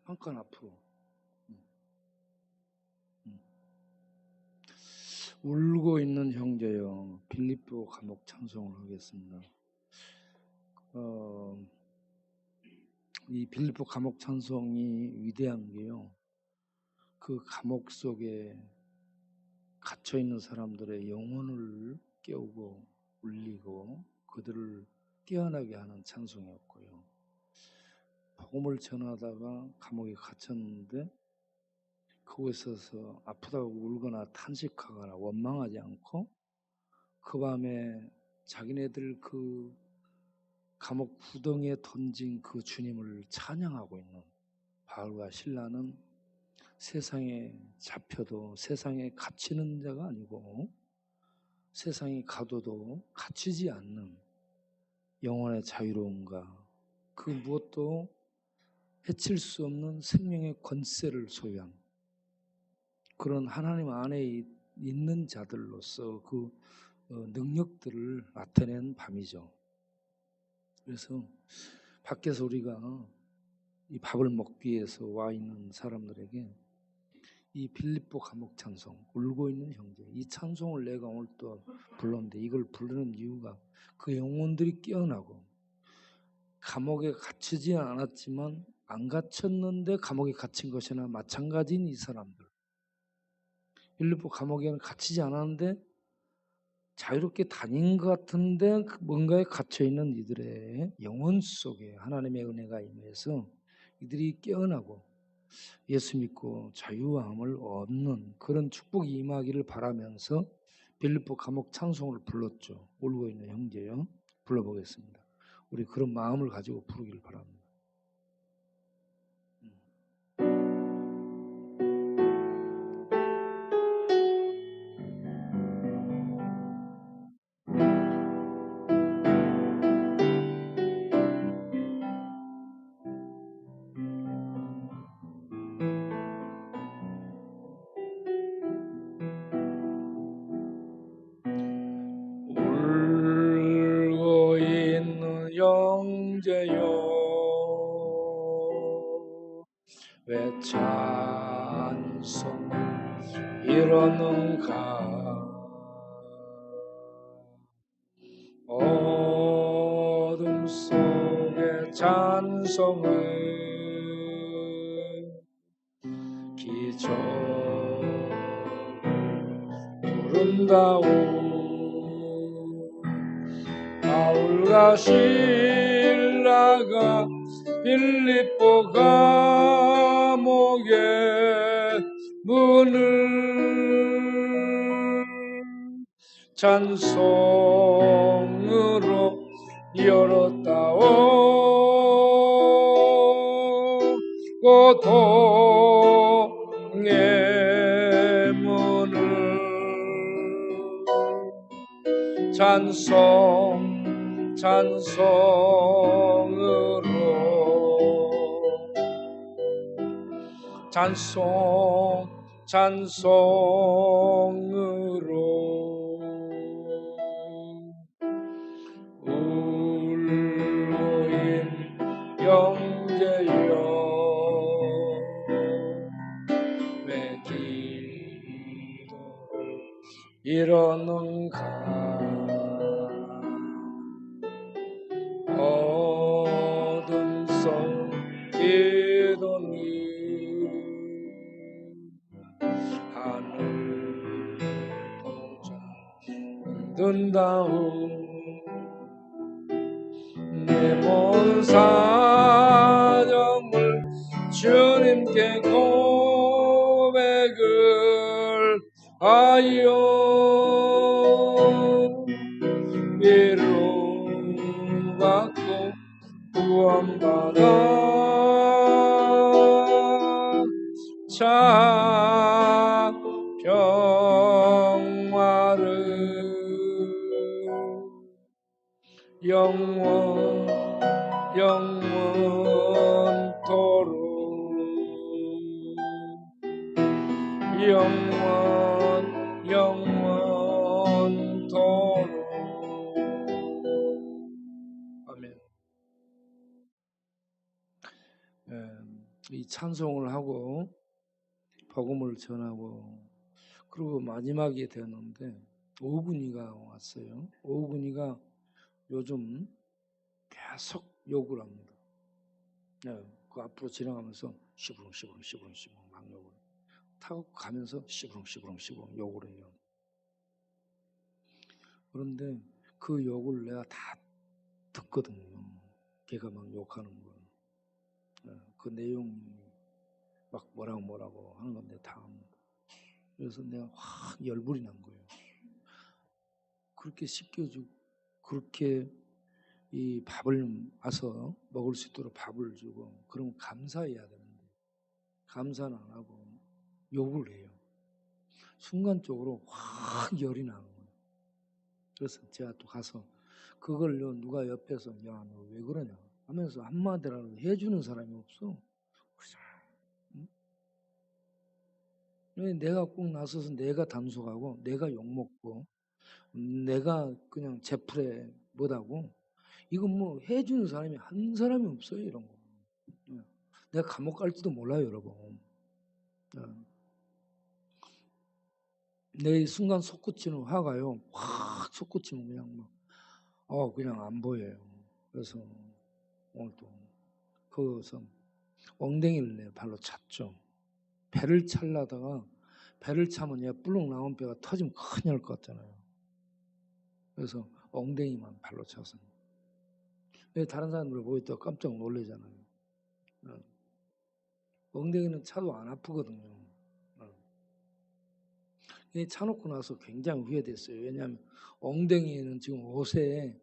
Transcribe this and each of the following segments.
한 칸 앞으로. 울고 있는 형제여, 빌립보 감옥 찬송을 하겠습니다. 이 빌립보 감옥 찬송이 위대한 게요, 그 감옥 속에 갇혀 있는 사람들의 영혼을 깨우고 울리고 그들을 깨어나게 하는 찬송이었고요. 복음을 전하다가 감옥에 갇혔는데 그곳에 서서 아프다고 울거나 탄식하거나 원망하지 않고 그 밤에 자기네들 그 감옥 구덩이에 던진 그 주님을 찬양하고 있는 바울과 실라는 세상에 잡혀도 세상에 갇히는 자가 아니고 세상에 가둬도 갇히지 않는 영혼의 자유로움과 그 무엇도 해칠 수 없는 생명의 권세를 소유한 그런 하나님 안에 있는 자들로서 그 능력들을 나타낸 밤이죠. 그래서 밖에서 우리가 이 밥을 먹기 위해서 와 있는 사람들에게 이 빌립보 감옥 찬송, 울고 있는 형제, 이 찬송을 내가 오늘 또 불렀는데 이걸 부르는 이유가 그 영혼들이 깨어나고 감옥에 갇히지 않았지만 안 갇혔는데 감옥에 갇힌 것이나 마찬가지인 이 사람들. 빌립보 감옥에는 갇히지 않았는데 자유롭게 다닌 것 같은데 뭔가에 갇혀있는 이들의 영혼 속에 하나님의 은혜가 임해서 이들이 깨어나고 예수 믿고 자유함을 얻는 그런 축복이 임하기를 바라면서 빌립보 감옥 찬송을 불렀죠. 울고 있는 형제요. 불러보겠습니다. 우리 그런 마음을 가지고 부르기를 바랍니다. 울고 있는 형제요, 왜 찬송을 이러는가. 어둠 속에 찬송을 기적을 부른다오. 바울과 실라가 빌립보 감옥의 문을 찬송으로 열었다오. 고통의 문을 찬송으로 찬송으로 울고 있는 형제여, 왜 기도를 이러는가. 어둠 속 기도니 하늘 보자 흔든다오. 내 몸 사정을 주님께 고백을 하여 위로받고 구원받아 참 평화를 영원토록 영원토록. 아멘. 이 찬송을 하고 복음을 전하고 그리고 마지막이 되었는데 오군이가 왔어요. 오군이가 요즘 계속 욕을 합니다. 네, 그 앞으로 지나가면서 시부렁 막 욕을 타고 가면서 시부렁 욕을 해요. 그런데 그 욕을 내가 다 듣거든요. 걔가 막 욕하는 거. 그 내용이 막 뭐라고 하는 건데 다. 그래서 내가 확 열불이 난 거예요. 그렇게 씻겨주고 그렇게 이 밥을 와서 먹을 수 있도록 밥을 주고 그러면 감사해야 되는데 감사는 안 하고 욕을 해요. 순간적으로 확 열이 나는 거예요. 그래서 제가 또 가서 그걸요 누가 옆에서 야 너 왜 그러냐 하면서 한마디라도 해주는 사람이 없어. 응? 내가 꼭 나서서 내가 단속하고 내가 욕먹고 내가 그냥 제풀에 못하고 이건 뭐 해주는 사람이 한 사람이 없어요 이런 거. 내가 감옥 갈지도 몰라요 여러분. 내 순간 솟구치는 화가요 확 솟구치면 그냥 막 그냥 안 보여요. 그래서 오늘 또 거기서 엉덩이를 내 발로 찼죠. 배를 찰라다가 배를 차면 얘 불룩 나온 배가 터지면 큰일 날 것 같잖아요. 그래서 엉덩이만 발로 차서 다른 사람들 보이다 깜짝 놀라잖아요. 엉덩이는 차도 안 아프거든요. 차놓고 나서 굉장히 후회됐어요. 왜냐하면 엉덩이는 지금 옷에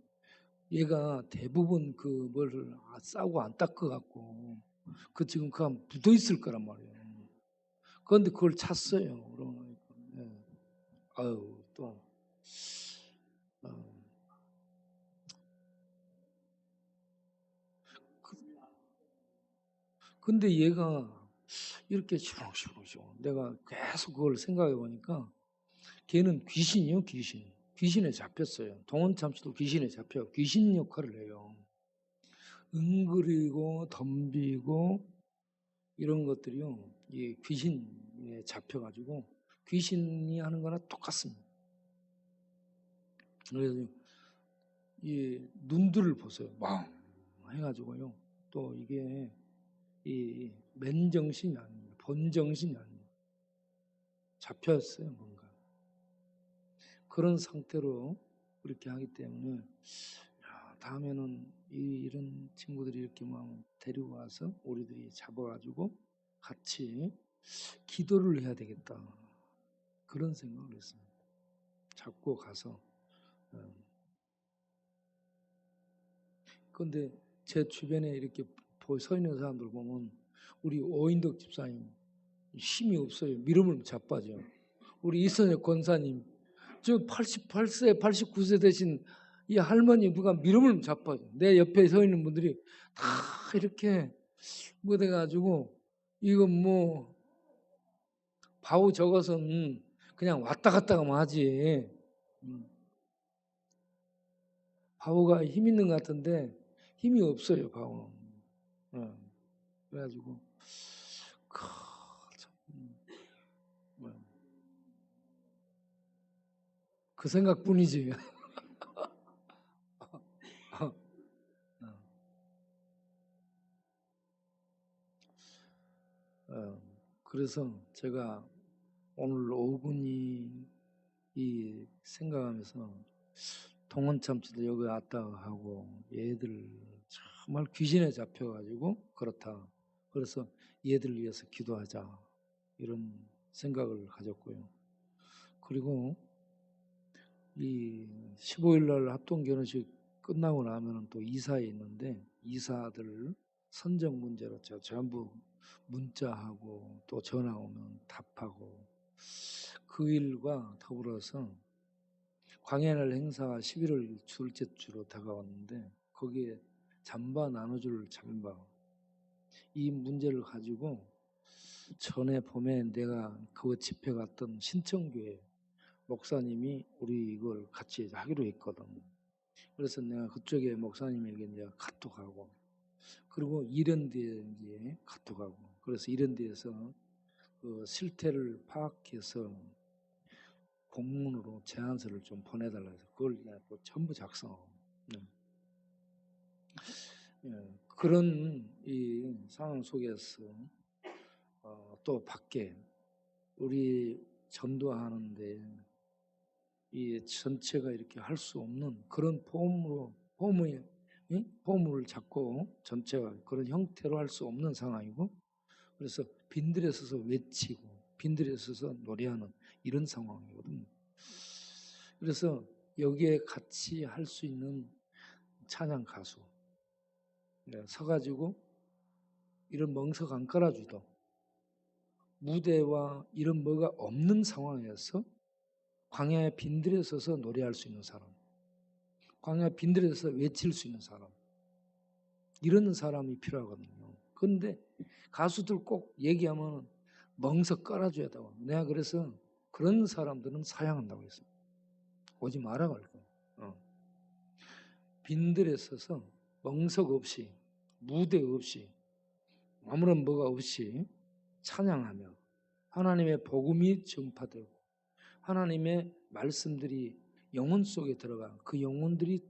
얘가 대부분 그 뭐를 싸고 안 닦아갖고 그 지금 그 한 묻어 있을 거란 말이에요. 그런데 그걸 찼어요. 그러고 예. 아유 또 근데 얘가 이렇게 시렁시렁 내가 계속 그걸 생각해 보니까 걔는 귀신이요 귀신. 귀신에 잡혔어요. 동원참씨도 귀신에 잡혀 귀신 역할을 해요. 응그리고 덤비고 이런 것들이요. 이 귀신에 잡혀가지고 귀신이 하는 거나 똑같습니다. 그래서 이 눈들을 보세요. 막 해가지고요. 또 이게 이 맨정신이 아닙니다. 본정신이 아닙니다. 잡혔어요 뭔가. 그런 상태로 그렇게 하기 때문에 다음에는 이런 친구들이 이렇게 막 데리고 와서 우리들이 잡아가지고 같이 기도를 해야 되겠다. 그런 생각을 했습니다. 잡고 가서. 그런데 제 주변에 이렇게 서 있는 사람들 보면 우리 오인덕 집사님 힘이 없어요. 미름을 자빠져. 우리 이선혁 권사님 저 88세, 89세 되신 이 할머니 누가 미름을 자빠져. 내 옆에 서 있는 분들이 다 이렇게 뭐 돼가지고 이거 뭐 바우 적어서는 그냥 왔다 갔다만 하지. 바우가 힘 있는 것 같은데 힘이 없어요 바우는. 그래가지고 그 생각뿐이지. 그래서 제가 오늘 오군이 이 생각하면서 동원참치도 여기 왔다 하고 얘들 정말 귀신에 잡혀가지고 그렇다. 그래서 얘들을 위해서 기도하자 이런 생각을 가졌고요. 그리고 이 15일 날 합동 결혼식 끝나고 나면은 또 이사에 있는데 이사들 선정 문제로 제가 전부 문자하고 또 전화 오면 답하고 그 일과 더불어서 광야날 행사가 11월 둘째 주로 다가왔는데 거기에 잠바 나눠줄 잠바 이 문제를 가지고 전에 봄에 내가 그 집회 갔던 신청교회 목사님이 우리 이걸 같이 하기로 했거든. 그래서 내가 그쪽에 목사님에게 이제 카톡하고 그리고 1년 뒤에 이제 카톡하고 그래서 이런 데에서 그 실태를 파악해서 공문으로 제안서를 좀 보내달라 해서 그걸 또 전부 작성하고 그런 이 상황 속에서 또 밖에 우리 전도하는데 이 전체가 이렇게 할 수 없는 그런 폼을 잡고 전체가 그런 형태로 할 수 없는 상황이고, 그래서 빈들에 서서 외치고 빈들에 서서 노래하는 이런 상황이거든요. 그래서 여기에 같이 할 수 있는 찬양 가수 서가지고 이런 멍석 안 깔아주도 무대와 이런 뭐가 없는 상황에서 광야의 빈들에 서서 노래할 수 있는 사람, 광야 빈들에 서서 외칠 수 있는 사람, 이런 사람이 필요하거든요. 그런데 가수들 꼭 얘기하면 멍석 깔아줘야 되고, 내가 그래서 그런 사람들은 사양한다고 했어요. 오지 마라 그랬고, 빈들에 서서 멍석 없이 무대 없이 아무런 뭐가 없이 찬양하며 하나님의 복음이 전파되고 하나님의 말씀들이 영혼 속에 들어가 그 영혼들이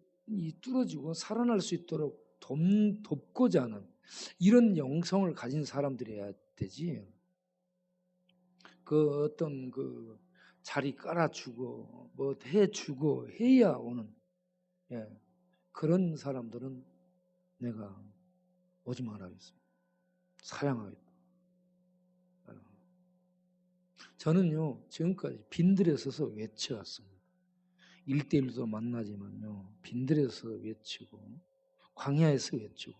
뚫어지고 살아날 수 있도록 돕고자 하는 이런 영성을 가진 사람들이어야 되지. 그 어떤 그 자리 깔아주고 뭐 해주고 해야 오는 그런 사람들은 내가 오지 말아야겠습니다. 사양하겠다. 저는요 지금까지 빈들에 서서 외쳐왔습니다. 1대1도 만나지만요 빈들에 서서 외치고 광야에서 외치고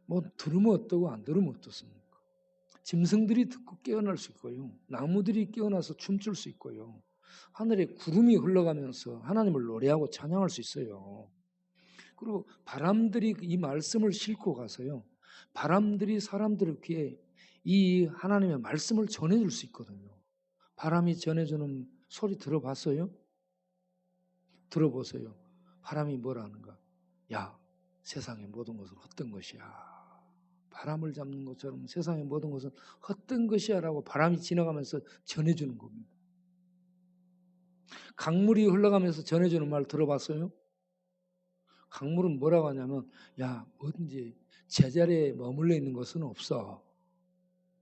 뭐 들으면 어떠고 안 들으면 어떻습니까? 짐승들이 듣고 깨어날 수 있고요, 나무들이 깨어나서 춤출 수 있고요, 하늘에 구름이 흘러가면서 하나님을 노래하고 찬양할 수 있어요. 그리고 바람들이 이 말씀을 싣고 가서요 바람들이 사람들 귀에 이 하나님의 말씀을 전해줄 수 있거든요. 바람이 전해주는 소리 들어봤어요? 들어보세요. 바람이 뭐라는가? 야, 세상의 모든 것은 헛된 것이야. 바람을 잡는 것처럼 세상의 모든 것은 헛된 것이야 라고 바람이 지나가면서 전해주는 겁니다. 강물이 흘러가면서 전해주는 말 들어봤어요? 강물은 뭐라고 하냐면 야, 뭐든지 제자리에 머물러 있는 것은 없어.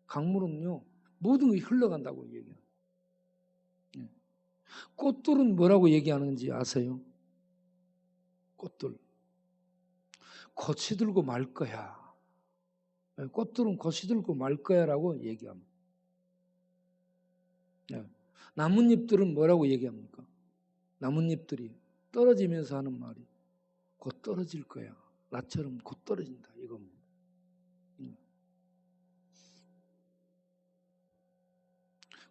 강물은요 모든 것이 흘러간다고 얘기해요. 꽃들은 뭐라고 얘기하는지 아세요? 꽃들 꽃이 들고 말 거야. 꽃들은 꽃이 들고 말 거야 라고 얘기합니다. 나뭇잎들은 뭐라고 얘기합니까? 나뭇잎들이 떨어지면서 하는 말이 곧 떨어질 거야. 나처럼 곧 떨어진다 이겁니다.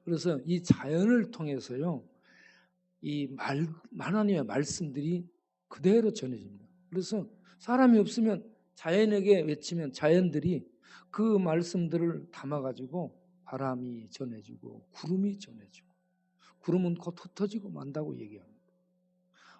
그래서 이 자연을 통해서요 이 하나님의 말씀들이 그대로 전해집니다. 그래서 사람이 없으면 자연에게 외치면 자연들이 그 말씀들을 담아가지고 바람이 전해주고 구름이 전해주고, 구름은 곧 흩어지고 만다고 얘기합니다.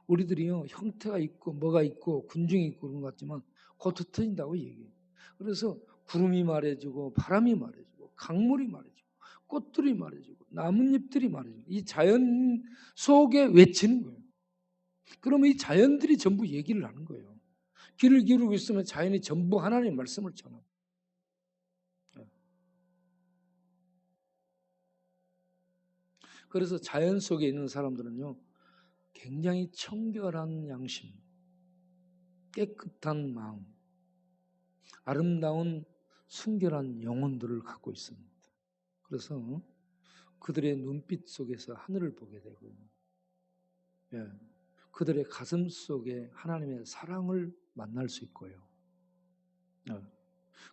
우리들이요 형태가 있고 뭐가 있고 군중이 있고 그런 것 같지만 곧 흩어진다고 얘기해요. 그래서 구름이 말해주고 바람이 말해주고 강물이 말해주고 꽃들이 말해주고 나뭇잎들이 말해주고 이 자연 속에 외치는 거예요. 그러면 이 자연들이 전부 얘기를 하는 거예요. 귀를 기울이고 있으면 자연이 전부 하나님의 말씀을 전합니다. 그래서 자연 속에 있는 사람들은요 굉장히 청결한 양심, 깨끗한 마음, 아름다운 순결한 영혼들을 갖고 있습니다. 그래서 그들의 눈빛 속에서 하늘을 보게 되고 그들의 가슴 속에 하나님의 사랑을 만날 수 있고요,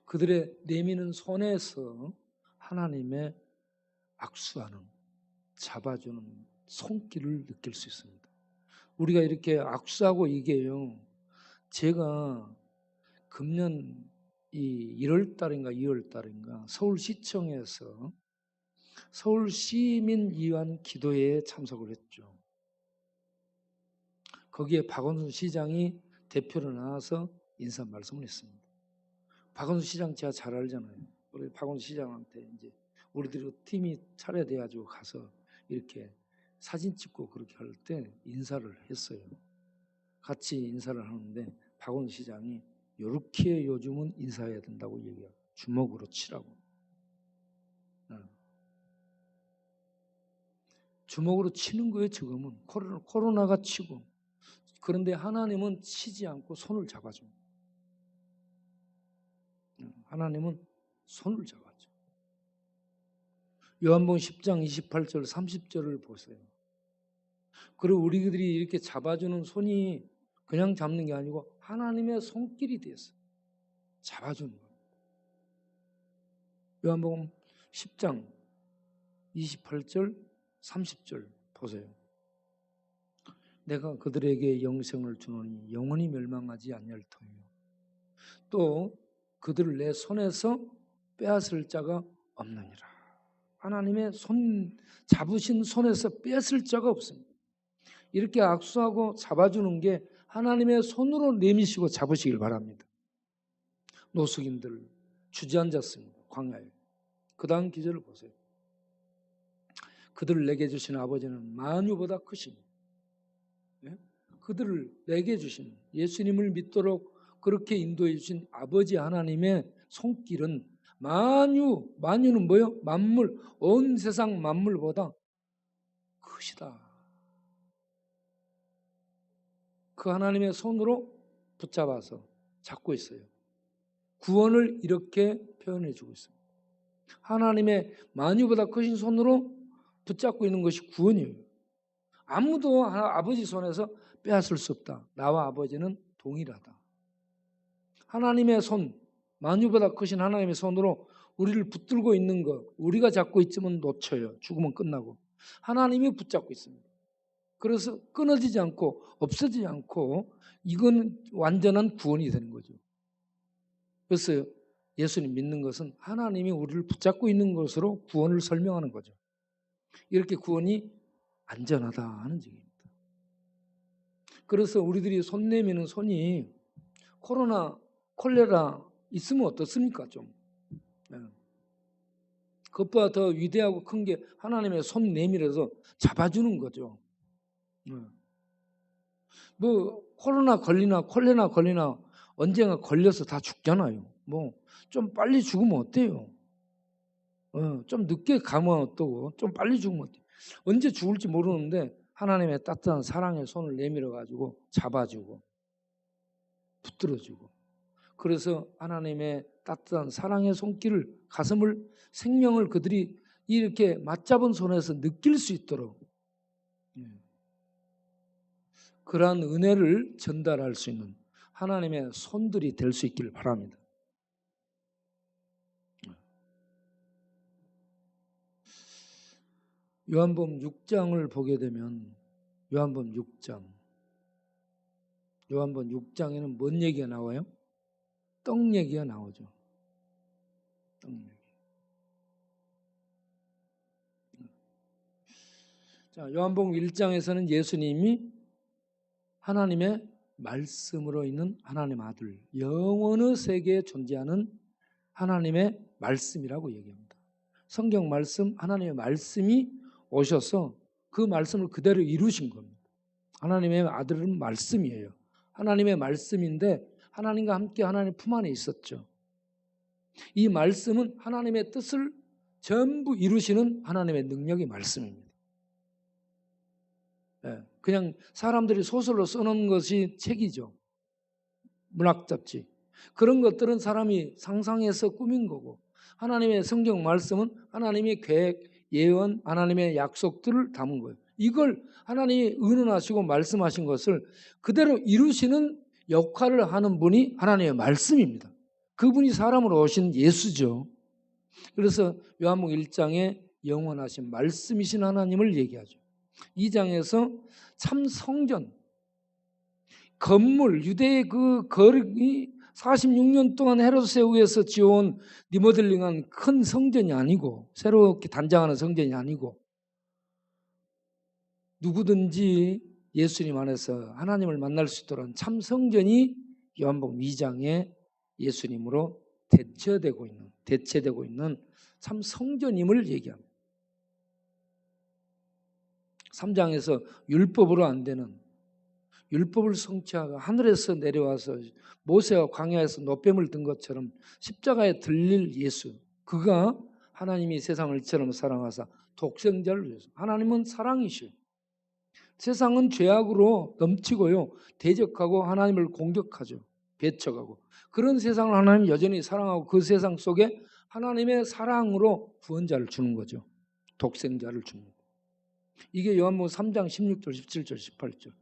그들의 내미는 손에서 하나님의 악수하는 잡아주는 손길을 느낄 수 있습니다. 우리가 이렇게 악수하고 이게요 제가 금년 이 1월 달인가 2월 달인가 서울시청에서 서울시민위원 기도회에 참석을 했죠. 거기에 박원순 시장이 대표로 나와서 인사 말씀을 했습니다. 박원순 시장 제가 잘 알잖아요. 우리 박원 시장한테 이제 우리들이 팀이 차려돼가지고 가서 이렇게 사진 찍고 그렇게 할 때 인사를 했어요. 같이 인사를 하는데 박원 시장이 이렇게 요즘은 인사해야 된다고 얘기해요. 주먹으로 치라고. 주먹으로 치는 거예요. 지금은 코로나가 치고. 그런데 하나님은 치지 않고 손을 잡아줍니다. 하나님은 손을 잡아줘. 요한복음 10장 28절 30절을 보세요. 그리고 우리들이 이렇게 잡아주는 손이 그냥 잡는 게 아니고 하나님의 손길이 됐어요. 잡아주는 거예요. 요한복음 10장 28절 30절 보세요. 내가 그들에게 영생을 주노니 영원히 멸망하지 아니할 터이요. 또 그들을 내 손에서 빼앗을 자가 없느니라. 하나님의 손 잡으신 손에서 빼앗을 자가 없습니다. 이렇게 악수하고 잡아주는 게 하나님의 손으로 내미시고 잡으시길 바랍니다. 노숙인들 주저앉았습니다. 광야에. 그 다음 기절을 보세요. 그들을 내게 주신 아버지는 만유보다 크십니다. 그들을 내게 주신 예수님을 믿도록 그렇게 인도해 주신 아버지 하나님의 손길은 만유는 뭐예요? 만물, 온 세상 만물보다 크시다. 그 하나님의 손으로 붙잡아서 잡고 있어요. 구원을 이렇게 표현해 주고 있습니다. 하나님의 만유보다 크신 손으로 붙잡고 있는 것이 구원이에요. 아무도 아버지 손에서 빼앗을 수 없다. 나와 아버지는 동일하다. 하나님의 손, 만유보다 크신 하나님의 손으로 우리를 붙들고 있는 것, 우리가 잡고 있으면 놓쳐요. 죽으면 끝나고. 하나님이 붙잡고 있습니다. 그래서 끊어지지 않고 없어지지 않고 이건 완전한 구원이 되는 거죠. 그래서 예수님 믿는 것은 하나님이 우리를 붙잡고 있는 것으로 구원을 설명하는 거죠. 이렇게 구원이 안전하다 하는 얘기입니다. 그래서 우리들이 손 내미는 손이 코로나, 콜레라 있으면 어떻습니까? 좀. 그것보다 더 위대하고 큰 게 하나님의 손 내밀어서 잡아주는 거죠. 뭐 코로나 걸리나 콜레라 걸리나 언젠가 걸려서 다 죽잖아요. 뭐 좀 빨리 죽으면 어때요? 좀 늦게 가면 어떠고 좀 빨리 죽으면 어때요? 언제 죽을지 모르는데 하나님의 따뜻한 사랑의 손을 내밀어 가지고 잡아주고 붙들어주고 그래서 하나님의 따뜻한 사랑의 손길을 가슴을 생명을 그들이 이렇게 맞잡은 손에서 느낄 수 있도록 그러한 은혜를 전달할 수 있는 하나님의 손들이 될 수 있기를 바랍니다. 요한복음 6장을 보게 되면 요한복음 6장에는 뭔 얘기가 나와요? 떡 얘기가 나오죠. 떡 얘기. 자, 요한복음 1장에서는 예수님이 하나님의 말씀으로 있는 하나님 아들, 영원의 세계에 존재하는 하나님의 말씀이라고 얘기합니다. 성경 말씀, 하나님의 말씀이 오셔서 그 말씀을 그대로 이루신 겁니다. 하나님의 아들은 말씀이에요. 하나님의 말씀인데 하나님과 함께 하나님 품 안에 있었죠. 이 말씀은 하나님의 뜻을 전부 이루시는 하나님의 능력의 말씀입니다. 그냥 사람들이 소설로 써놓은 것이 책이죠. 문학 잡지. 그런 것들은 사람이 상상해서 꾸민 거고 하나님의 성경 말씀은 하나님의 계획, 예언, 하나님의 약속들을 담은 거예요. 이걸 하나님이 의논하시고 말씀하신 것을 그대로 이루시는 역할을 하는 분이 하나님의 말씀입니다. 그분이 사람으로 오신 예수죠. 그래서 요한복음 1장에 영원하신 말씀이신 하나님을 얘기하죠. 2장에서 참 성전, 건물, 유대의 그 거룩이 46년 동안 헤로스 세우에서 지어온 리모델링한 큰 성전이 아니고 새롭게 단장하는 성전이 아니고 누구든지 예수님 안에서 하나님을 만날 수 있도록 참 성전이 요한복음 2장에 예수님으로 대체되고 있는 참 성전임을 얘기합니다. 3장에서 율법으로 안 되는, 율법을 성취하고 하늘에서 내려와서 모세와 광야에서 노뱀을 든 것처럼 십자가에 들릴 예수, 그가 하나님이 세상을 이처럼 사랑하사 독생자를 위해서. 하나님은 사랑이시오. 세상은 죄악으로 넘치고요, 대적하고 하나님을 공격하죠. 배척하고. 그런 세상을 하나님 여전히 사랑하고 그 세상 속에 하나님의 사랑으로 구원자를 주는 거죠. 독생자를 주는 거예요. 이게 요한복음 3장 16절, 17절, 18절.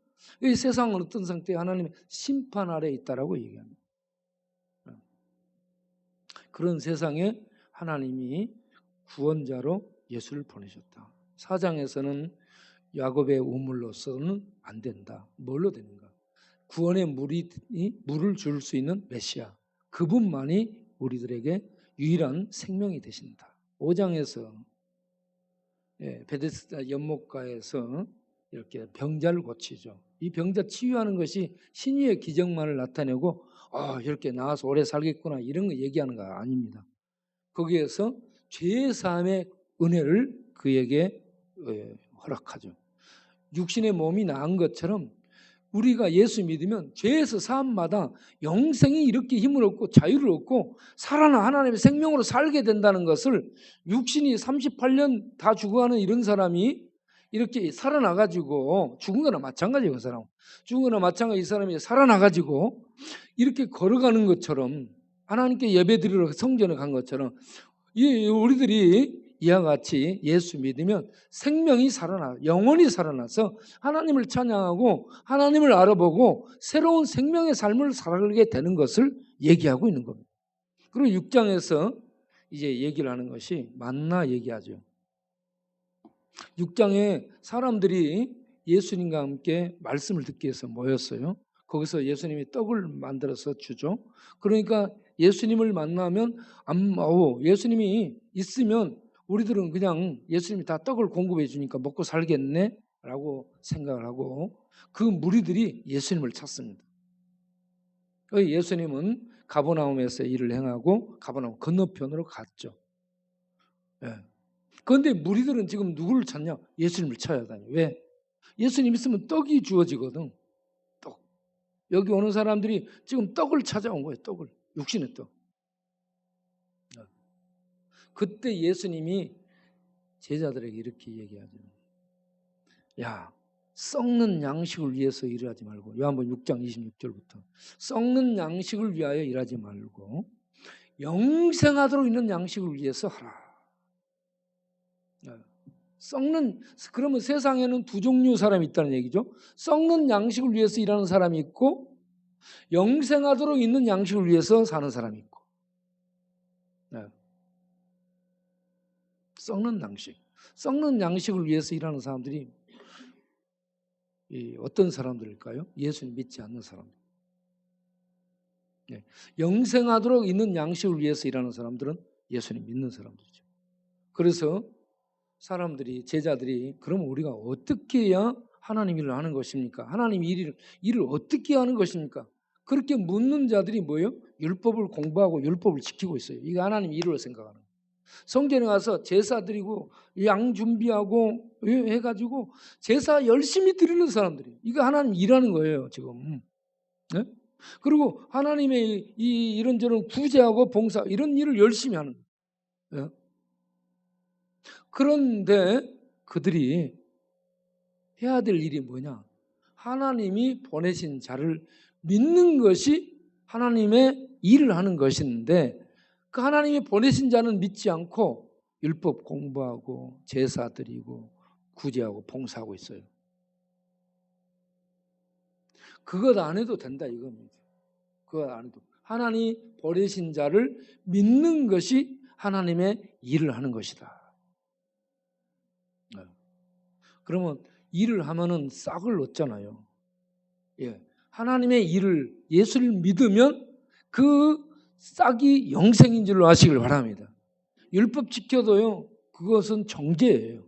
이 세상은 어떤 상태에 하나님의 심판 아래에 있다라고 얘기합니다. 그런 세상에 하나님이 구원자로 예수를 보내셨다. 4장에서는 야곱의 우물로서는 안 된다. 뭘로 되는가? 구원의 물을 줄 수 있는 메시아, 그분만이 우리들에게 유일한 생명이 되신다. 5장에서 베데스다 연못가에서 이렇게 병자를 고치죠. 이 병자 치유하는 것이 신유의 기적만을 나타내고 이렇게 나와서 오래 살겠구나 이런 거 얘기하는 거 아닙니다. 거기에서 죄의 사함의 은혜를 그에게 허락하죠. 육신의 몸이 나은 것처럼 우리가 예수 믿으면 죄에서 사함마다 영생이 이렇게 힘을 얻고 자유를 얻고 살아나 하나님의 생명으로 살게 된다는 것을, 육신이 38년 다 죽어가는 이런 사람이 이렇게 살아나가지고, 죽은 거나 마찬가지예요. 그 사람 죽은 거나 마찬가지. 이 사람이 살아나가지고 이렇게 걸어가는 것처럼, 하나님께 예배드리러 성전에 간 것처럼 우리들이 이와 같이 예수 믿으면 생명이 살아나, 영원히 살아나서 하나님을 찬양하고 하나님을 알아보고 새로운 생명의 삶을 살게 되는 것을 얘기하고 있는 겁니다. 그리고 6장에서 이제 얘기를 하는 것이 만나 얘기하죠. 6장에 사람들이 예수님과 함께 말씀을 듣기 위해서 모였어요. 거기서 예수님이 떡을 만들어서 주죠. 그러니까 예수님을 만나면 예수님이 있으면 우리들은 그냥 예수님이 다 떡을 공급해 주니까 먹고 살겠네 라고 생각을 하고 그 무리들이 예수님을 찾습니다. 예수님은 가버나움에서 일을 행하고 가버나움 건너편으로 갔죠. 그런데 무리들은 지금 누구를 찾냐? 예수님을 찾아다녀. 왜? 예수님 있으면 떡이 주어지거든. 떡. 여기 오는 사람들이 지금 떡을 찾아온 거예요. 떡을. 육신의 떡. 그때 예수님이 제자들에게 이렇게 얘기하죠. 야, 썩는 양식을 위해서 일하지 말고, 요한복음 6장 26절부터 썩는 양식을 위하여 일하지 말고 영생하도록 있는 양식을 위해서 하라. 그러면 세상에는 두 종류 사람이 있다는 얘기죠. 썩는 양식을 위해서 일하는 사람이 있고 영생하도록 있는 양식을 위해서 사는 사람이 있고. 썩는 양식을 위해서 일하는 사람들이 어떤 사람들일까요? 예수님 믿지 않는 사람들. 영생하도록 있는 양식을 위해서 일하는 사람들은 예수님 믿는 사람들이죠. 그래서 사람들이, 제자들이, 그럼 우리가 어떻게 해야 하나님 일을 하는 것입니까? 하나님 일을 어떻게 하는 것입니까? 그렇게 묻는 자들이 뭐예요? 율법을 공부하고 율법을 지키고 있어요. 이거 하나님 일을 생각하는 거예요. 성전에 가서 제사 드리고 양 준비하고 해가지고 제사 열심히 드리는 사람들이, 이거 하나님 일하는 거예요 지금. 네? 그리고 하나님의 이런저런 구제하고 봉사 이런 일을 열심히 하는 거예요. 네? 그런데 그들이 해야 될 일이 뭐냐? 하나님이 보내신 자를 믿는 것이 하나님의 일을 하는 것인데, 그 하나님이 보내신 자는 믿지 않고 율법 공부하고 제사 드리고 구제하고 봉사하고 있어요. 그것 안 해도 된다 이겁니다. 그것 안 해도. 하나님 보내신 자를 믿는 것이 하나님의 일을 하는 것이다. 그러면 일을 하면은 싹을 얻잖아요. 하나님의 일을, 예수를 믿으면 그 싹이 영생인 줄로 아시길 바랍니다. 율법 지켜도요, 그것은 정죄예요.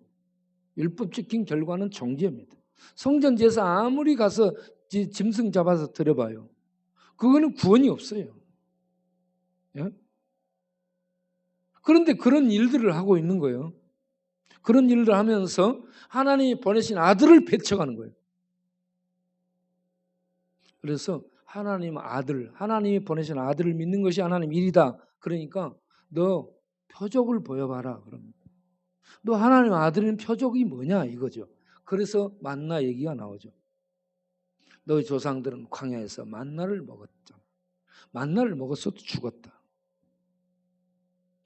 율법 지킨 결과는 정죄입니다. 성전 제사 아무리 가서 짐승 잡아서 드려봐요, 그거는 구원이 없어요. 그런데 그런 일들을 하고 있는 거예요. 그런 일을 하면서 하나님이 보내신 아들을 배척하는 거예요. 그래서 하나님이 보내신 아들을 믿는 것이 하나님 일이다. 그러니까 너 표적을 보여봐라. 그럽니다. 너 하나님 아들인 표적이 뭐냐 이거죠. 그래서 만나 얘기가 나오죠. 너희 조상들은 광야에서 만나를 먹었잖아. 만나를 먹었어도 죽었다.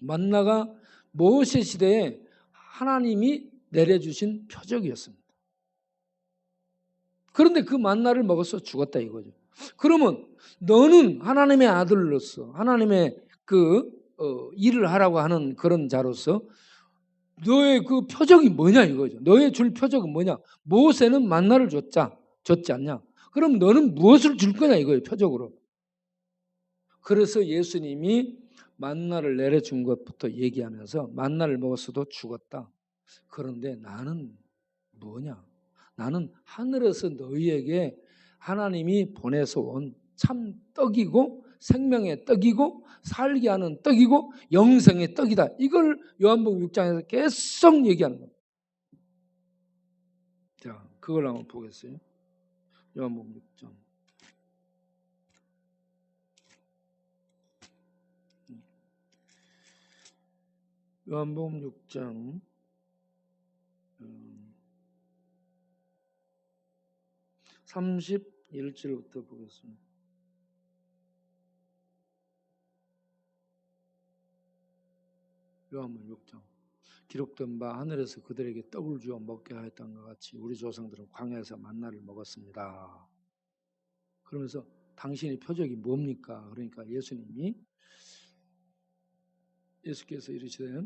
만나가 모세 시대에 하나님이 내려주신 표적이었습니다. 그런데 그 만나를 먹어서 죽었다 이거죠. 그러면 너는 하나님의 아들로서 하나님의 일을 하라고 하는 그런 자로서 너의 그 표적이 뭐냐 이거죠. 너의 줄 표적은 뭐냐. 모세는 만나를 줬지 않냐. 그럼 너는 무엇을 줄 거냐 이거예요. 표적으로. 그래서 예수님이 만나를 내려준 것부터 얘기하면서 만나를 먹었어도 죽었다. 그런데 나는 뭐냐. 나는 하늘에서 너희에게 하나님이 보내서 온 참 떡이고 생명의 떡이고 살게 하는 떡이고 영생의 떡이다. 이걸 요한복음 6장에서 계속 얘기하는 겁니다. 자, 그걸 한번 보겠어요. 요한복음 6장. 요한복음 6장 31절부터 보겠습니다. 요한복음 6장. 기록된 바 하늘에서 그들에게 떡을 주어 먹게 하였던 것 같이 우리 조상들은 광야에서 만나를 먹었습니다. 그러면서 당신의 표적이 뭡니까? 그러니까 예수께서 이르시되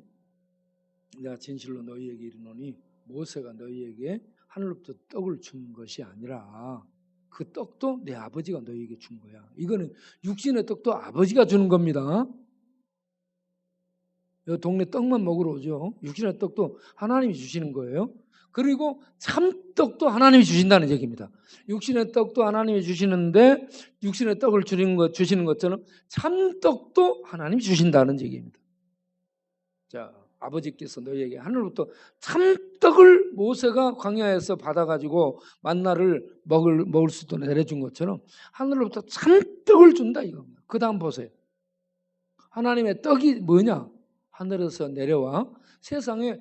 내가 진실로 너희에게 이르노니 모세가 너희에게 하늘로부터 떡을 준 것이 아니라 그 떡도 내 아버지가 너희에게 준 거야. 이거는 육신의 떡도 아버지가 주는 겁니다. 동네 떡만 먹으러 오죠. 육신의 떡도 하나님이 주시는 거예요. 그리고 참떡도 하나님이 주신다는 얘기입니다. 육신의 떡도 하나님이 주시는데 육신의 떡을 주시는 것처럼 참떡도 하나님이 주신다는 얘기입니다. 자, 아버지께서 너희에게 하늘로부터 참떡을 모세가 광야에서 받아가지고 만나를 먹을 수도 내려준 것처럼 하늘로부터 참떡을 준다 이겁니다. 그 다음 보세요. 하나님의 떡이 뭐냐? 하늘에서 내려와 세상에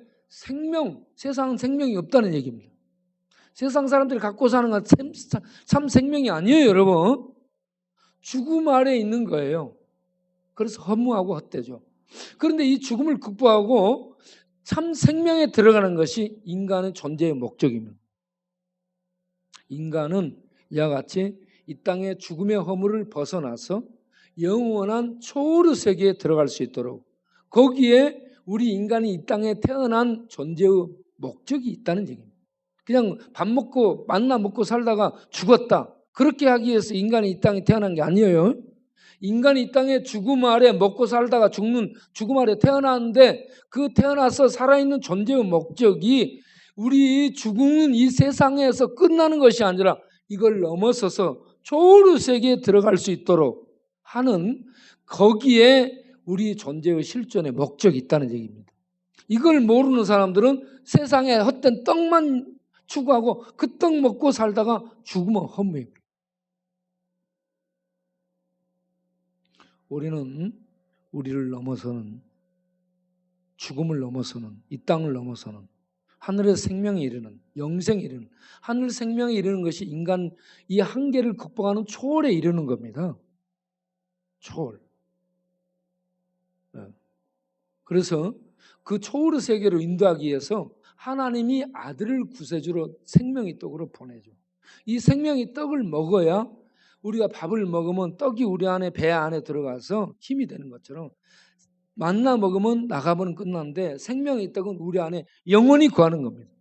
세상은 생명이 없다는 얘기입니다. 세상 사람들이 갖고 사는 건 참 생명이 아니에요, 여러분. 죽음 아래에 있는 거예요. 그래서 허무하고 헛되죠. 그런데 이 죽음을 극복하고 참 생명에 들어가는 것이 인간의 존재의 목적입니다. 인간은 이와 같이 이 땅의 죽음의 허물을 벗어나서 영원한 초월의 세계에 들어갈 수 있도록 거기에 우리 인간이 이 땅에 태어난 존재의 목적이 있다는 얘기입니다. 그냥 밥 먹고 만나 먹고 살다가 죽었다. 그렇게 하기 위해서 인간이 이 땅에 태어난 게 아니에요. 인간이 이 땅에 죽음 아래 먹고 살다가 죽음 아래 태어났는데 그 태어나서 살아있는 존재의 목적이 우리 죽음은 이 세상에서 끝나는 것이 아니라 이걸 넘어서서 초월의 세계에 들어갈 수 있도록 하는 거기에 우리 존재의 실존의 목적이 있다는 얘기입니다. 이걸 모르는 사람들은 세상에 헛된 떡만 추구하고 그 떡 먹고 살다가 죽으면 허무입니다. 우리는 우리를 넘어서는 죽음을 넘어서는 이 땅을 넘어서는 하늘의 생명에 이르는 영생에 이르는 하늘 생명에 이르는 것이 인간 이 한계를 극복하는 초월에 이르는 겁니다. 초월. 그래서 그 초월의 세계로 인도하기 위해서 하나님이 아들을 구세주로 생명의 떡으로 보내죠. 이 생명의 떡을 먹어야 우리가 밥을 먹으면 떡이 우리 안에 배 안에 들어가서 힘이 되는 것처럼 만나 먹으면 나가버리면 끝나는데 생명의 떡은 우리 안에 영원히 거하는 겁니다.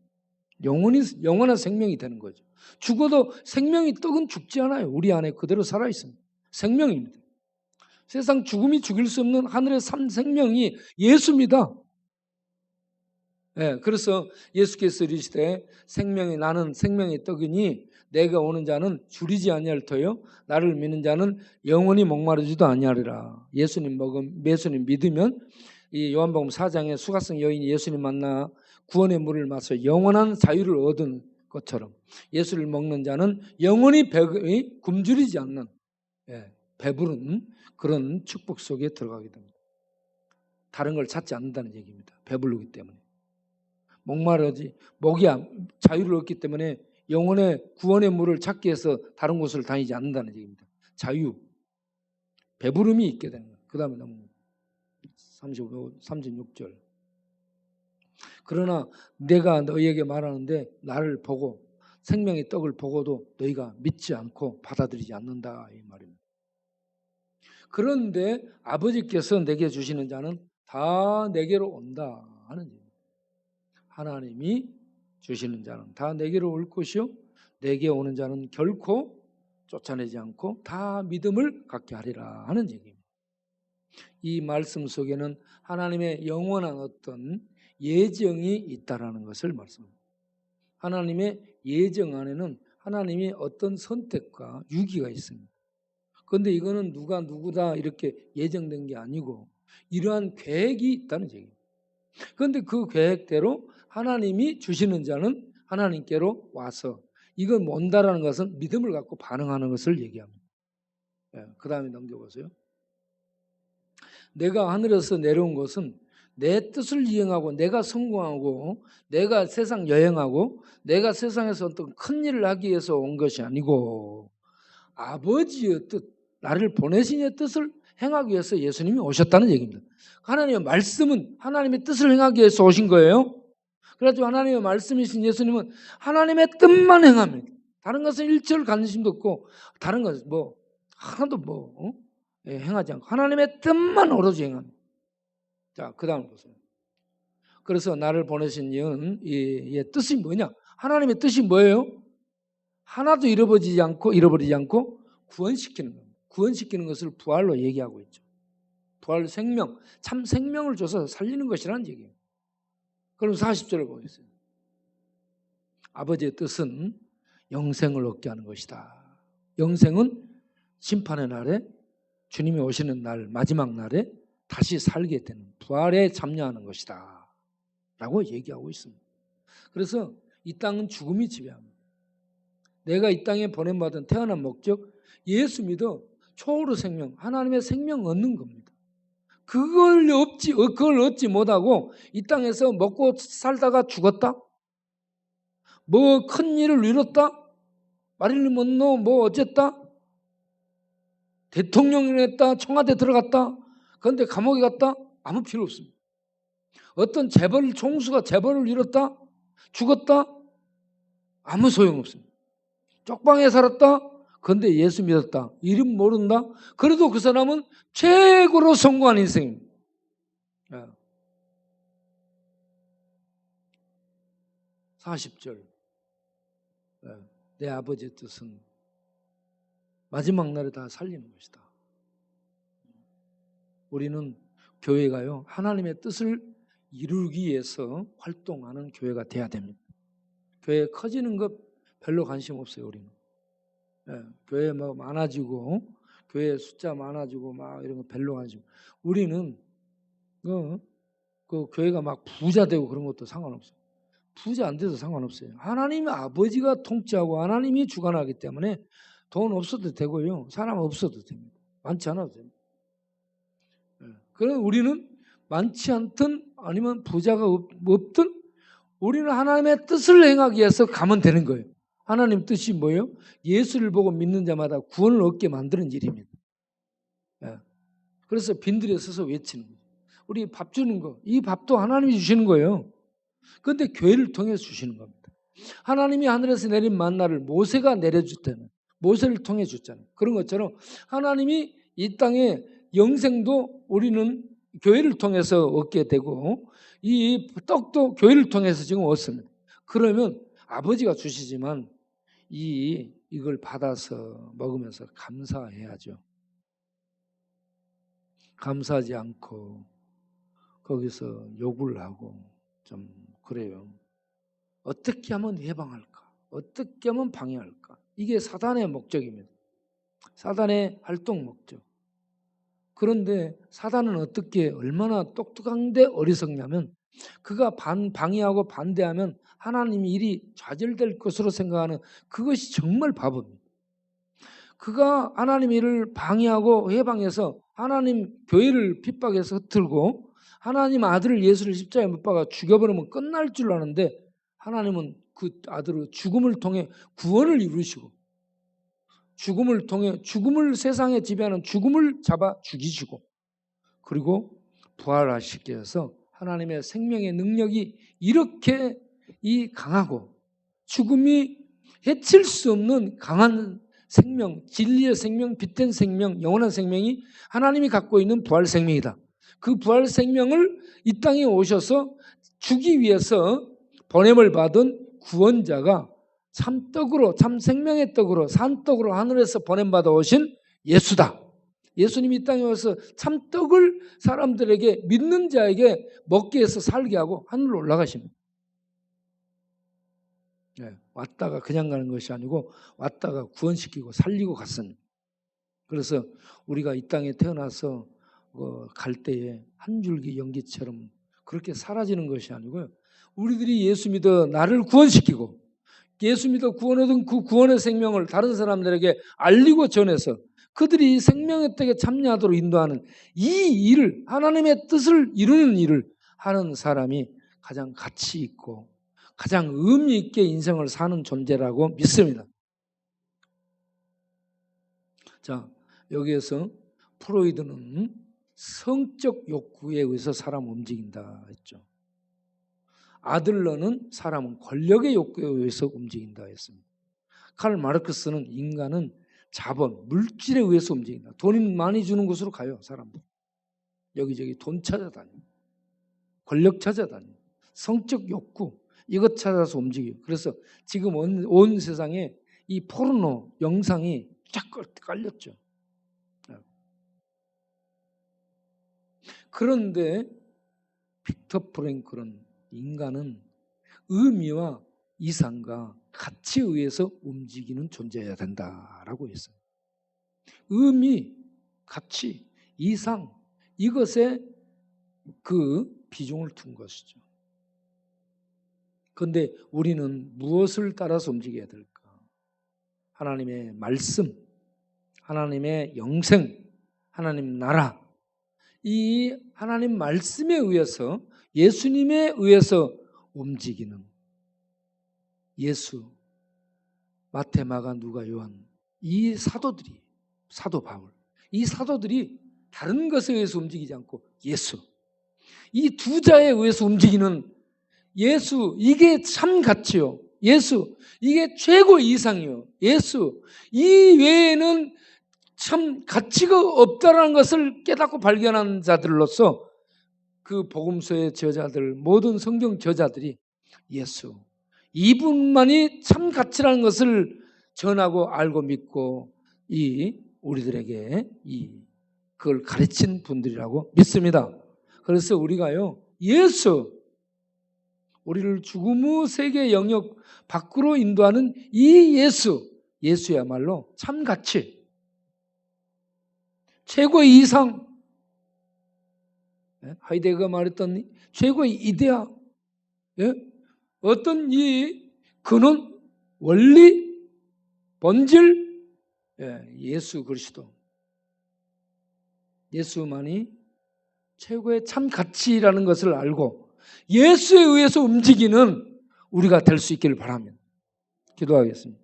영원한 생명이 되는 거죠. 죽어도 생명의 떡은 죽지 않아요. 우리 안에 그대로 살아있습니다. 생명입니다. 세상 죽음이 죽일 수 없는 하늘의 생명이 예수입니다. 네, 그래서 예수께서 이르시되 나는 생명의 떡이니 내가 오는 자는 줄이지 아니할 터요 나를 믿는 자는 영원히 목마르지도 아니하리라. 예수님 믿으면 이 요한복음 4장에 수가성 여인이 예수님 만나 구원의 물을 마셔 영원한 자유를 얻은 것처럼 예수를 먹는 자는 영원히 굶주리지 않는 배부른 그런 축복 속에 들어가게 됩니다. 다른 걸 찾지 않는다는 얘기입니다. 배부르기 때문에. 목마르지 목이 자유를 얻기 때문에 영혼의 구원의 물을 찾기 위해서 다른 곳을 다니지 않는다는 얘기입니다. 자유, 배부름이 있게 되는 거예요. 그 다음에 넘어갑니다. 36절. 그러나 내가 너희에게 말하는데 나를 보고 생명의 떡을 보고도 너희가 믿지 않고 받아들이지 않는다 이 말입니다. 그런데 아버지께서 내게 주시는 자는 다 내게로 온다 하는 얘기입니다. 하나님이 주시는 자는 다 내게로 올 것이요 내게 오는 자는 결코 쫓아내지 않고 다 믿음을 갖게 하리라 하는 얘기입니다. 이 말씀 속에는 하나님의 영원한 어떤 예정이 있다라는 것을 말씀합니다. 하나님의 예정 안에는 하나님이 어떤 선택과 유기가 있습니다. 그런데 이거는 누가 누구다 이렇게 예정된 게 아니고 이러한 계획이 있다는 얘기입니다. 그런데 그 계획대로 하나님이 주시는 자는 하나님께로 와서 이건 온다라는 것은 믿음을 갖고 반응하는 것을 얘기합니다. 그 다음에 넘겨보세요. 내가 하늘에서 내려온 것은 내 뜻을 이행하고 내가 성공하고 내가 세상 여행하고 내가 세상에서 어떤 큰 일을 하기 위해서 온 것이 아니고 아버지의 뜻, 나를 보내신 이의 뜻을 행하기 위해서 예수님이 오셨다는 얘기입니다. 하나님의 말씀은 하나님의 뜻을 행하기 위해서 오신 거예요. 그래가지고 하나님의 말씀이신 예수님은 하나님의 뜻만 행합니다. 다른 것은 일절 관심도 없고 다른 것은 뭐 하나도 행하지 않고 하나님의 뜻만 오로지 행합니다. 자, 그 다음 보세요. 그래서 나를 보내신 이의 뜻이 뭐냐? 하나님의 뜻이 뭐예요? 하나도 잃어버리지 않고 구원시키는 겁니다. 구원시키는 것을 부활로 얘기하고 있죠. 부활 생명, 참 생명을 줘서 살리는 것이라는 얘기예요. 그럼 40절을 보겠어요. 아버지의 뜻은 영생을 얻게 하는 것이다. 영생은 심판의 날에 주님이 오시는 날 마지막 날에 다시 살게 되는 부활에 참여하는 것이다 라고 얘기하고 있습니다. 그래서 이 땅은 죽음이 지배합니다. 내가 이 땅에 보냄받은 태어난 목적 예수 믿어 초월의 생명 하나님의 생명 얻는 겁니다. 그걸 얻지 못하고 이 땅에서 먹고 살다가 죽었다? 뭐 큰 일을 이뤘다? 마릴린 먼로 뭐 어쨌다? 대통령을 했다? 청와대 들어갔다? 그런데 감옥에 갔다? 아무 필요 없습니다. 어떤 총수가 재벌을 이뤘다? 죽었다? 아무 소용없습니다. 쪽방에 살았다? 그런데 예수 믿었다? 이름 모른다? 그래도 그 사람은 최고로 성공한 인생입니다. 40절. 내 아버지의 뜻은 마지막 날에 다 살리는 것이다. 우리는 교회가요 하나님의 뜻을 이루기 위해서 활동하는 교회가 돼야 됩니다. 교회 커지는 것 별로 관심 없어요. 우리는 교회 뭐 많아지고 교회 숫자 많아지고 막 이런 거 별로 관심. 우리는 그 교회가 막 부자 되고 그런 것도 상관없어요. 부자 안 돼도 상관없어요. 하나님의 아버지가 통치하고 하나님이 주관하기 때문에 돈 없어도 되고요. 사람 없어도 됩니다. 많지 않아도 됩니다. 그럼 우리는 많지 않든 아니면 부자가 없든 우리는 하나님의 뜻을 행하기 위해서 가면 되는 거예요. 하나님 뜻이 뭐예요? 예수를 보고 믿는 자마다 구원을 얻게 만드는 일입니다. 그래서 빈들에 서서 외치는 거예요. 우리 밥 주는 거, 이 밥도 하나님이 주시는 거예요. 그런데 교회를 통해서 주시는 겁니다. 하나님이 하늘에서 내린 만나를 모세가 내려줬다는 모세를 통해 줬잖아요. 그런 것처럼 하나님이 이 땅에 영생도 우리는 교회를 통해서 얻게 되고 이 떡도 교회를 통해서 지금 얻습니다. 그러면 아버지가 주시지만 이걸 받아서 먹으면서 감사해야죠. 감사하지 않고 거기서 욕을 하고 좀 그래요. 어떻게 하면 예방할까? 어떻게 하면 방해할까? 이게 사단의 목적입니다. 사단의 활동 목적. 그런데 사단은 어떻게 얼마나 똑똑한데 어리석냐면 그가 방해하고 반대하면 하나님의 일이 좌절될 것으로 생각하는 그것이 정말 바보입니다. 그가 하나님의 일을 방해하고 해방해서 하나님 교회를 핍박해서 흩틀고 하나님 아들을 예수를 십자가에 못 박아 죽여버리면 끝날 줄 아는데 하나님은 그 아들을 죽음을 통해 구원을 이루시고 죽음을 통해 죽음을 세상에 지배하는 죽음을 잡아 죽이시고 그리고 부활하시게 해서 하나님의 생명의 능력이 이렇게 이 강하고 죽음이 해칠 수 없는 강한 생명, 진리의 생명, 빛된 생명, 영원한 생명이 하나님이 갖고 있는 부활 생명이다. 그 부활 생명을 이 땅에 오셔서 주기 위해서 번냄을 받은 구원자가 참 떡으로, 참 생명의 떡으로, 산 떡으로 하늘에서 번냄받아 오신 예수다. 예수님이 이 땅에 와서 참 떡을 사람들에게 믿는 자에게 먹게 해서 살게 하고 하늘로 올라가십니다. 왔다가 그냥 가는 것이 아니고 왔다가 구원시키고 살리고 갔습니다. 그래서 우리가 이 땅에 태어나서 갈 때에 한 줄기 연기처럼 그렇게 사라지는 것이 아니고요. 우리들이 예수 믿어 나를 구원시키고 예수 믿어 구원 얻은 그 구원의 생명을 다른 사람들에게 알리고 전해서 그들이 생명의 떡에 참여하도록 인도하는 이 일을 하나님의 뜻을 이루는 일을 하는 사람이 가장 가치 있고 가장 의미 있게 인생을 사는 존재라고 믿습니다. 자, 여기에서 프로이드는 성적 욕구에 의해서 사람을 움직인다 했죠. 아들러는 사람은 권력의 욕구에 의해서 움직인다 했습니다. 칼 마르크스는 인간은 자본, 물질에 의해서 움직인다. 돈이 많이 주는 곳으로 가요, 사람들. 여기저기 돈 찾아다니고 권력 찾아다니고 성적 욕구 이것 찾아서 움직여요. 그래서 지금 온 세상에 이 포르노 영상이 쫙 깔렸죠. 그런데 빅터 프랭클은 인간은 의미와 이상과 가치에 의해서 움직이는 존재여야 된다라고 했어요. 의미, 가치, 이상 이것에 그 비중을 둔 것이죠. 그런데 우리는 무엇을 따라서 움직여야 될까? 하나님의 말씀, 하나님의 영생, 하나님 나라 이 하나님 말씀에 의해서 예수님에 의해서 움직이는 예수, 마태, 마가, 누가, 요한 이 사도들이 사도 바울 이 사도들이 다른 것에 의해서 움직이지 않고 예수 이 두 자에 의해서 움직이는 예수 이게 참 가치요. 예수 이게 최고 이상이요. 예수 이 외에는 참 가치가 없다라는 것을 깨닫고 발견한 자들로서 그 복음서의 저자들 모든 성경 저자들이 예수 이분만이 참 가치라는 것을 전하고 알고 믿고 우리들에게 그걸 가르친 분들이라고 믿습니다. 그래서 우리가요 예수 우리를 죽음 후 세계 영역 밖으로 인도하는 이 예수야말로 참 가치 최고의 이상 하이데거가 말했던 최고의 이데아 어떤 이 근원 원리 본질 예수 그리스도 예수만이 최고의 참 가치라는 것을 알고 예수에 의해서 움직이는 우리가 될 수 있기를 바랍니다. 기도하겠습니다.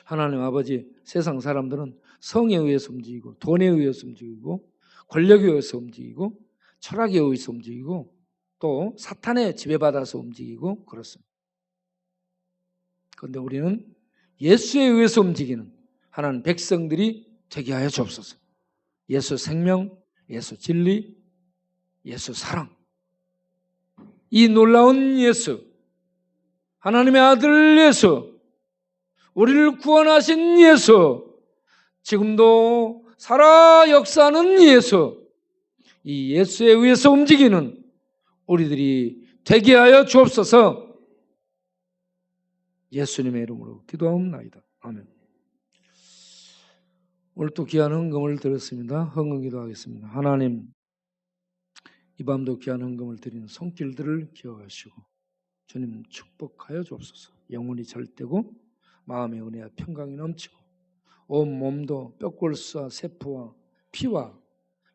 하나님 아버지 세상 사람들은 성에 의해서 움직이고 돈에 의해서 움직이고 권력에 의해서 움직이고 철학에 의해서 움직이고 또 사탄에 지배받아서 움직이고 그렇습니다. 그런데 우리는 예수에 의해서 움직이는 하나님 백성들이 되게 하여 주옵소서. 예수 생명, 예수 진리, 예수 사랑 이 놀라운 예수 하나님의 아들 예수 우리를 구원하신 예수 지금도 살아 역사하는 예수 이 예수에 의해서 움직이는 우리들이 되게 하여 주옵소서. 예수님의 이름으로 기도하옵나이다. 아멘. 오늘 또 귀한 헌금을 드렸습니다. 헌금 기도하겠습니다. 하나님, 이 밤도 귀한 헌금을 드리는 손길들을 기억하시고 주님 축복하여 주옵소서. 영혼이 절대고 마음의 은혜와 평강이 넘치고 온 몸도 뼈골수와 세포와 피와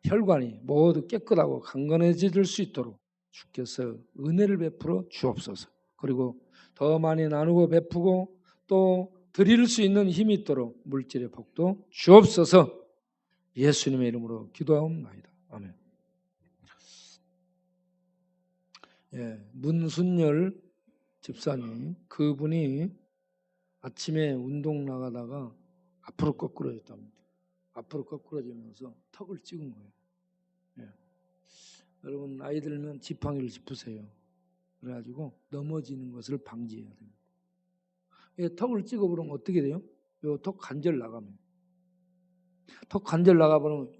혈관이 모두 깨끗하고 강건해질 수 있도록 주께서 은혜를 베풀어 주옵소서. 그리고 더 많이 나누고 베푸고 또 드릴 수 있는 힘이 있도록 물질의 복도 주옵소서. 예수님의 이름으로 기도하옵나이다. 아멘. 문순열 집사님, 그분이 아침에 운동 나가다가 앞으로 거꾸러졌답니다. 앞으로 거꾸러지면서 턱을 찍은 거예요. 여러분, 나이 들면 지팡이를 짚으세요. 그래가지고 넘어지는 것을 방지해야 됩니다. 턱을 찍어버리면 어떻게 돼요? 요 턱 관절 나가면, 턱 관절 나가버리면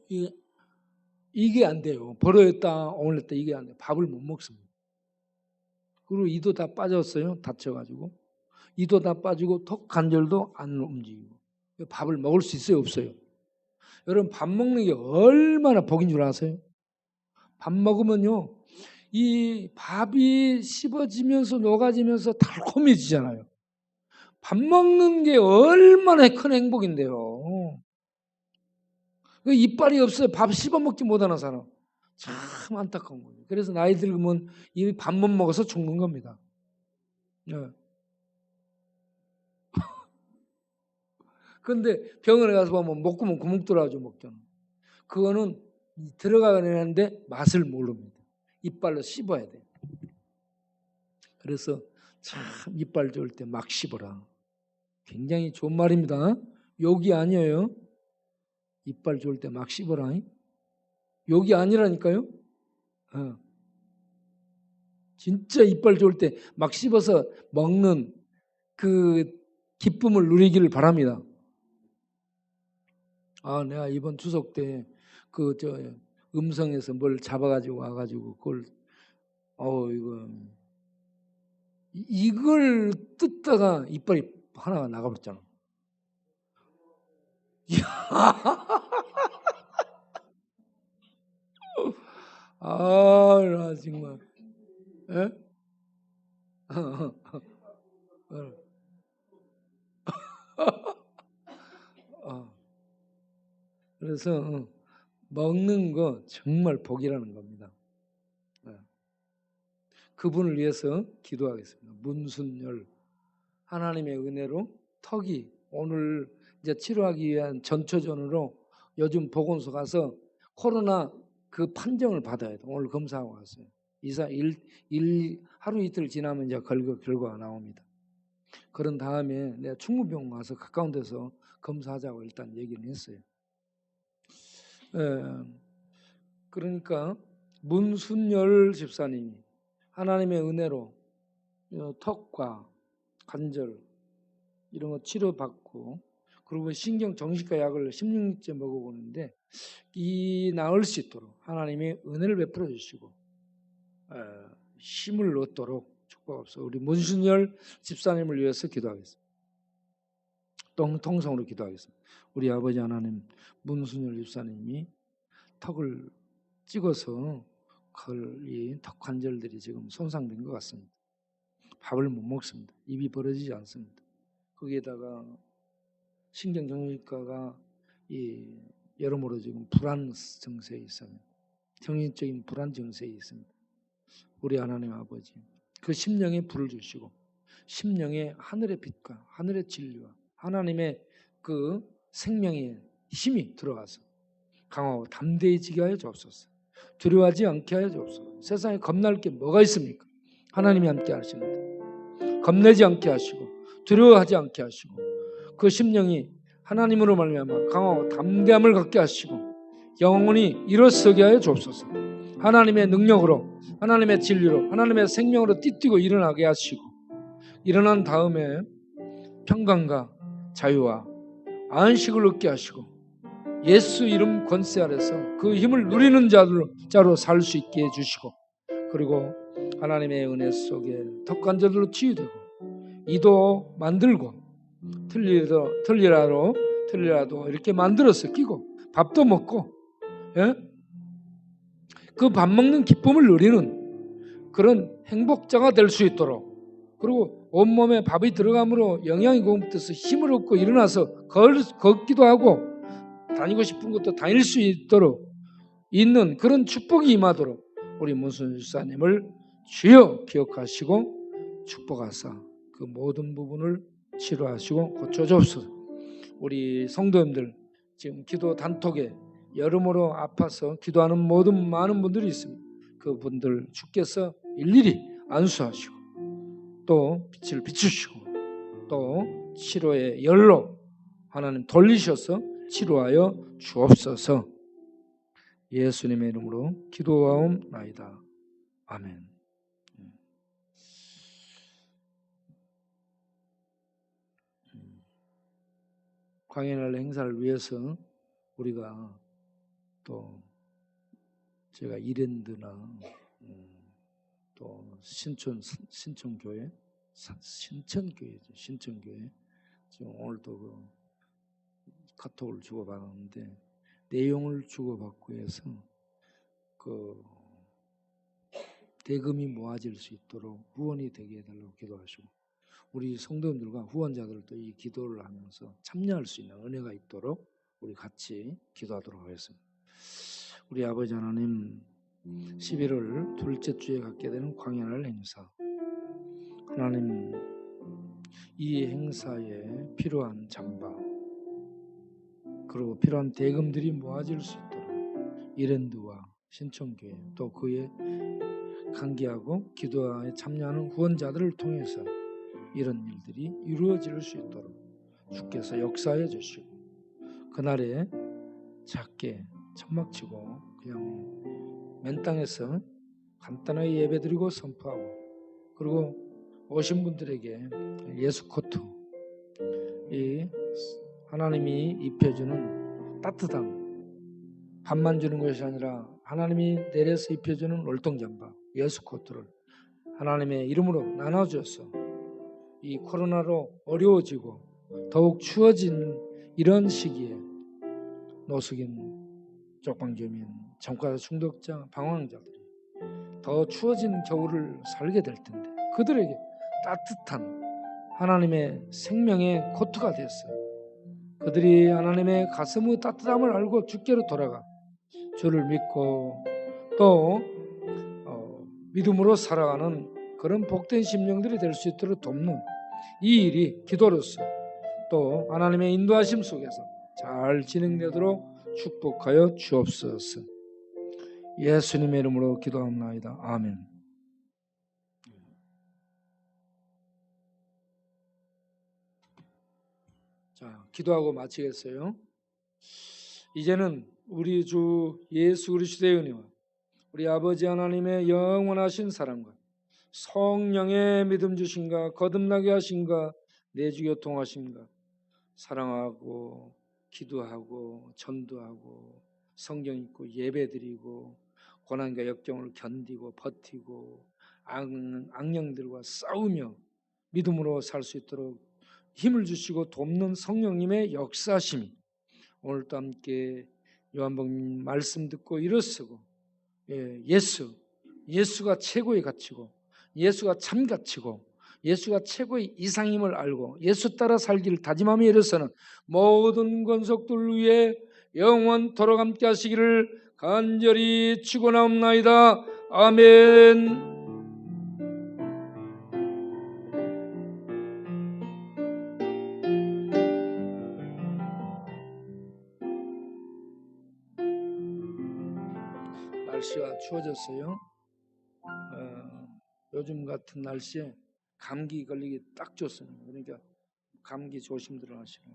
이게 안 돼요. 벌어졌다 오물렸다 이게 안 돼요. 밥을 못 먹습니다. 그리고 이도 다 빠졌어요. 다쳐가지고 이도 다 빠지고 턱 관절도 안 움직이고 밥을 먹을 수 있어요, 없어요? 여러분, 밥 먹는 게 얼마나 복인 줄 아세요? 밥 먹으면요, 이 밥이 씹어지면서 녹아지면서 달콤해지잖아요. 밥 먹는 게 얼마나 큰 행복인데요. 이빨이 없어요. 밥 씹어먹지 못하는 사람. 참 안타까운 거예요. 그래서 나이 들면 이 밥 못 먹어서 죽는 겁니다. 그런데 병원에 가서 보면 목구멍 구멍 뚫어가지고 먹잖아. 그거는 들어가는데 맛을 모릅니다. 이빨로 씹어야 돼. 그래서 참 이빨 좋을 때 막 씹어라. 굉장히 좋은 말입니다. 욕이 아니에요. 이빨 좋을 때 막 씹어라. 욕이 아니라니까요. 진짜 이빨 좋을 때 막 씹어서 먹는 그 기쁨을 누리기를 바랍니다. 내가 이번 추석 때 음성에서 뭘 잡아가지고 와가지고 이걸 뜯다가 이빨이 하나가 나가버렸잖아. 나 정말. 그래서 먹는 거 정말 복이라는 겁니다. 그분을 위해서 기도하겠습니다. 문순열, 하나님의 은혜로 턱이 오늘 이제 치료하기 위한 전초전으로 요즘 보건소 가서 코로나 그 판정을 받아야 돼. 오늘 검사하고 왔어요. 하루 이틀 지나면 이제 결과가 나옵니다. 그런 다음에 내가 충무병원 가서 가까운 데서 검사하자고 일단 얘기를 했어요. 그러니까 문순열 집사님이 하나님의 은혜로 턱과 관절 이런 거 치료받고 그리고 신경정신과 약을 16년째 먹어보는데 이 나을 수 있도록 하나님의 은혜를 베풀어 주시고 힘을 얻도록 축복하옵소서. 우리 문순열 집사님을 위해서 기도하겠습니다. 통성으로 기도하겠습니다. 우리 아버지 하나님, 문순열 집사님이 턱을 찍어서 이 턱 관절들이 지금 손상된 것 같습니다. 밥을 못 먹습니다. 입이 벌어지지 않습니다. 거기에다가 신경정신과가 여러모로 지금 불안 증세에 있습니다. 정신적인 불안 증세에 있습니다. 우리 하나님 아버지, 그 심령에 불을 주시고 심령에 하늘의 빛과 하늘의 진리와 하나님의 그 생명의 힘이 들어가서 강하고 담대해지게 하여 주옵소서. 두려워하지 않게 하여 주옵소서. 세상에 겁날 게 뭐가 있습니까? 하나님이 함께 하십니다. 겁내지 않게 하시고 두려워하지 않게 하시고 그 심령이 하나님으로 말미암아 강하고 담대함을 갖게 하시고 영원히 일어서게 하여 주옵소서. 하나님의 능력으로 하나님의 진리로 하나님의 생명으로 띠뛰고 일어나게 하시고 일어난 다음에 평강과 자유와 안식을 얻게 하시고 예수 이름 권세 아래서 그 힘을 누리는 자로 살 수 있게 해주시고 그리고 하나님의 은혜 속에 턱관절로 치유되고 이도 만들고 틀리라로 틀리라도 이렇게 만들어서 끼고 밥도 먹고, 예? 그 밥 먹는 기쁨을 누리는 그런 행복자가 될 수 있도록, 그리고 온몸에 밥이 들어감으로 영양이 공급돼서 힘을 얻고 일어나서 걷기도 하고 다니고 싶은 것도 다닐 수 있도록 있는 그런 축복이 임하도록 우리 문순 집사님을 주여 기억하시고 축복하사 그 모든 부분을 치료하시고 고쳐주옵소서. 우리 성도님들 지금 기도 단톡에 여러모로 아파서 기도하는 모든 많은 분들이 있습니다. 그분들 주께서 일일이 안수하시고 또 빛을 비추시고 또 치료의 열로 하나님 돌리셔서 치료하여 주옵소서. 예수님의 이름으로 기도하옵나이다. 아멘. 광야날 행사를 위해서 우리가 또 제가 이랜드나 또 신천교회 지금 오늘도 그 카톡을 주고받았는데 내용을 주고받고 해서 그 대금이 모아질 수 있도록 후원이 되게 해달라고 기도하시고 우리 성도님들과 후원자들도 이 기도를 하면서 참여할 수 있는 은혜가 있도록 우리 같이 기도하도록 하겠습니다. 우리 아버지 하나님, 11월 둘째 주에 갖게 되는 광야날 행사, 하나님 이 행사에 필요한 잠바 그리고 필요한 대금들이 모아질 수 있도록 이랜드와 신천교회 또 그의 관계하고 기도에 참여하는 후원자들을 통해서 이런 일들이 이루어질 수 있도록 주께서 역사해 주시고 그날에 작게 천막치고 그냥 맨 땅에서 간단하게 예배드리고 선포하고 그리고 오신 분들에게 예수 코트, 이 하나님이 입혀주는 따뜻함, 밥만 주는 것이 아니라 하나님이 내려서 입혀주는 월동잠바 예수 코트를 하나님의 이름으로 나눠줘서 이 코로나로 어려워지고 더욱 추워진 이런 시기에 노숙인, 쪽방교민, 전과 중독자, 방황자들이 더 추워진 겨울을 살게 될 텐데 그들에게 따뜻한 하나님의 생명의 코트가 됐어요. 그들이 하나님의 가슴의 따뜻함을 알고 주께로 돌아가 주를 믿고 또 믿음으로 살아가는 그런 복된 심령들이 될 수 있도록 돕는 이 일이 기도로서 또 하나님의 인도하심 속에서 잘 진행되도록 축복하여 주옵소서. 예수님의 이름으로 기도합나이다. 아멘. 자, 기도하고 마치겠어요. 이제는 우리 주 예수 그리스도의 은혜와 우리 아버지 하나님의 영원하신 사랑과 성령의 믿음 주신가 거듭나게 하신가 내주 교통하신가 사랑하고 기도하고 전도하고 성경 읽고 예배드리고 고난과 역경을 견디고 버티고 악령들과 싸우며 믿음으로 살 수 있도록 힘을 주시고 돕는 성령님의 역사심이 오늘도 함께 요한복음 말씀 듣고 일어서고 예수가 최고의 가치고 예수가 참 가치고 예수가 최고의 이상임을 알고 예수 따라 살기를 다짐하며 일어서는 모든 권속들 위해 영원토록 함께 하시기를 간절히 축원하옵나이다. 아멘. 날씨가 추워졌어요. 요즘 같은 날씨에 감기 걸리기 딱 좋습니다. 그러니까 감기 조심들 하시고